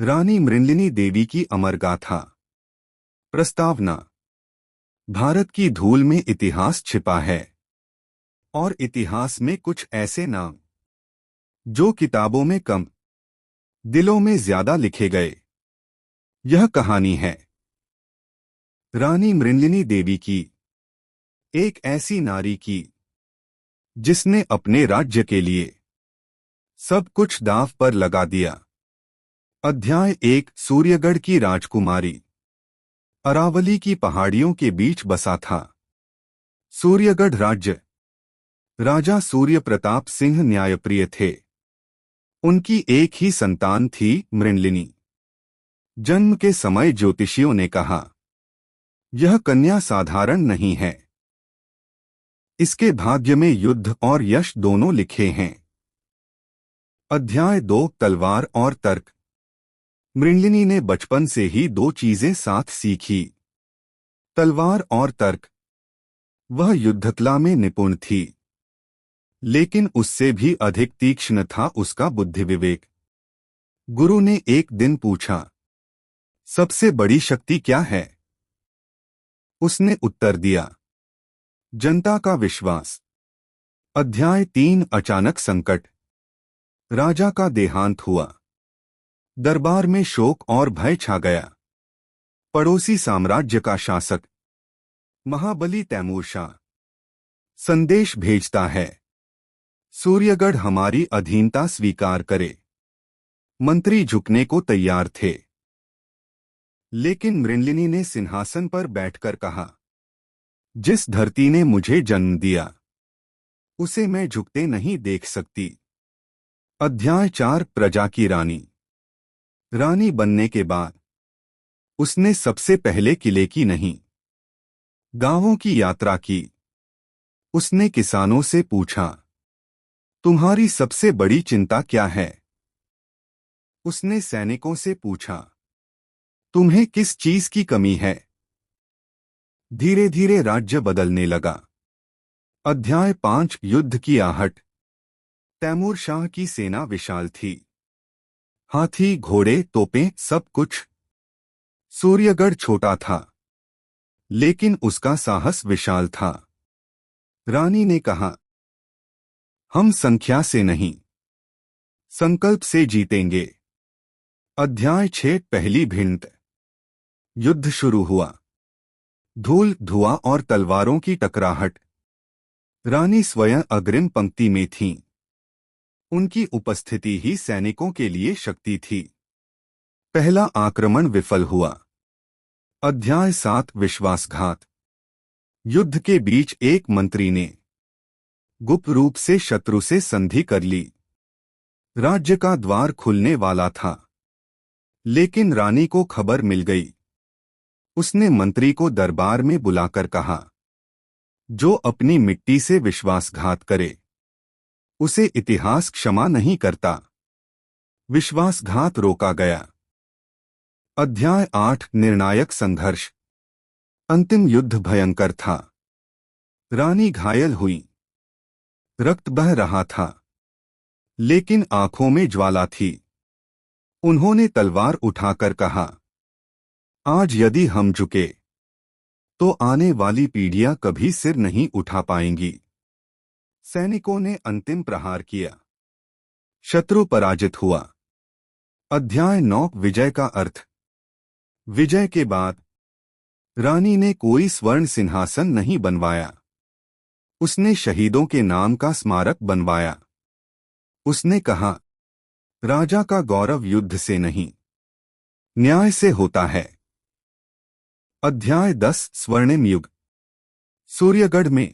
रानी मृणलिनी देवी की अमर गाथा। प्रस्तावना। भारत की धूल में इतिहास छिपा है, और इतिहास में कुछ ऐसे नाम जो किताबों में कम, दिलों में ज्यादा लिखे गए। यह कहानी है रानी मृणलिनी देवी की, एक ऐसी नारी की जिसने अपने राज्य के लिए सब कुछ दांव पर लगा दिया। अध्याय 1। सूर्यगढ़ की राजकुमारी। अरावली की पहाड़ियों के बीच बसा था सूर्यगढ़ राज्य। राजा सूर्य प्रताप सिंह न्यायप्रिय थे। उनकी एक ही संतान थी, मृणलिनी। जन्म के समय ज्योतिषियों ने कहा, यह कन्या साधारण नहीं है, इसके भाग्य में युद्ध और यश दोनों लिखे हैं। अध्याय 2। तलवार और तर्क। मृणलिनी ने बचपन से ही दो चीजें साथ सीखी, तलवार और तर्क। वह युद्धकला में निपुण थी, लेकिन उससे भी अधिक तीक्ष्ण था उसका बुद्धि विवेक। गुरु ने एक दिन पूछा, सबसे बड़ी शक्ति क्या है? उसने उत्तर दिया, जनता का विश्वास। अध्याय 3। अचानक संकट। राजा का देहांत हुआ। दरबार में शोक और भय छा गया। पड़ोसी साम्राज्य का शासक महाबली तैमूर शाह संदेश भेजता है, सूर्यगढ़ हमारी अधीनता स्वीकार करे। मंत्री झुकने को तैयार थे, लेकिन मृणलिनी ने सिंहासन पर बैठकर कहा, जिस धरती ने मुझे जन्म दिया उसे मैं झुकते नहीं देख सकती। अध्याय 4। प्रजा की रानी। रानी बनने के बाद उसने सबसे पहले किले की नहीं, गांवों की यात्रा की। उसने किसानों से पूछा, तुम्हारी सबसे बड़ी चिंता क्या है? उसने सैनिकों से पूछा, तुम्हें किस चीज की कमी है? धीरे धीरे राज्य बदलने लगा। अध्याय 5। युद्ध की आहट। तैमूर शाह की सेना विशाल थी, हाथी, घोड़े, तोपें, सब कुछ। सूर्यगढ़ छोटा था, लेकिन उसका साहस विशाल था। रानी ने कहा, हम संख्या से नहीं, संकल्प से जीतेंगे। अध्याय 6। पहली भिड़ंत। युद्ध शुरू हुआ। धूल, धुआं और तलवारों की टकराहट। रानी स्वयं अग्रिम पंक्ति में थीं। उनकी उपस्थिति ही सैनिकों के लिए शक्ति थी। पहला आक्रमण विफल हुआ। अध्याय 7। विश्वासघात। युद्ध के बीच एक मंत्री ने गुप्त रूप से शत्रु से संधि कर ली। राज्य का द्वार खुलने वाला था, लेकिन रानी को खबर मिल गई। उसने मंत्री को दरबार में बुलाकर कहा, जो अपनी मिट्टी से विश्वासघात करे उसे इतिहास क्षमा नहीं करता। विश्वासघात रोका गया। अध्याय 8। निर्णायक संघर्ष। अंतिम युद्ध भयंकर था। रानी घायल हुई, रक्त बह रहा था, लेकिन आंखों में ज्वाला थी। उन्होंने तलवार उठाकर कहा, आज यदि हम झुके तो आने वाली पीढ़ियां कभी सिर नहीं उठा पाएंगी। सैनिकों ने अंतिम प्रहार किया। शत्रु पराजित हुआ। अध्याय 9। विजय का अर्थ। विजय के बाद रानी ने कोई स्वर्ण सिंहासन नहीं बनवाया। उसने शहीदों के नाम का स्मारक बनवाया। उसने कहा, राजा का गौरव युद्ध से नहीं, न्याय से होता है। अध्याय 10। स्वर्णिम युग। सूर्यगढ़ में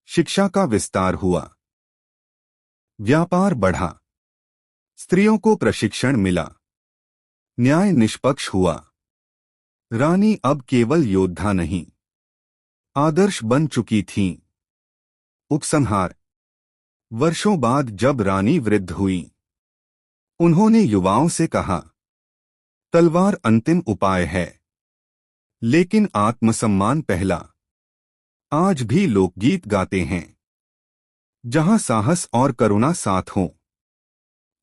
शिक्षा का विस्तार हुआ। व्यापार बढ़ा। स्त्रियों को प्रशिक्षण मिला। न्याय निष्पक्ष हुआ। रानी अब केवल योद्धा नहीं, आदर्श बन चुकी थीं। उपसंहार। वर्षों बाद जब रानी वृद्ध हुई, उन्होंने युवाओं से कहा, तलवार अंतिम उपाय है, लेकिन आत्मसम्मान पहला। आज भी लोकगीत गाते हैं, जहां साहस और करुणा साथ हों,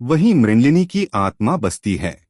वहीं मृणलिनी की आत्मा बसती है।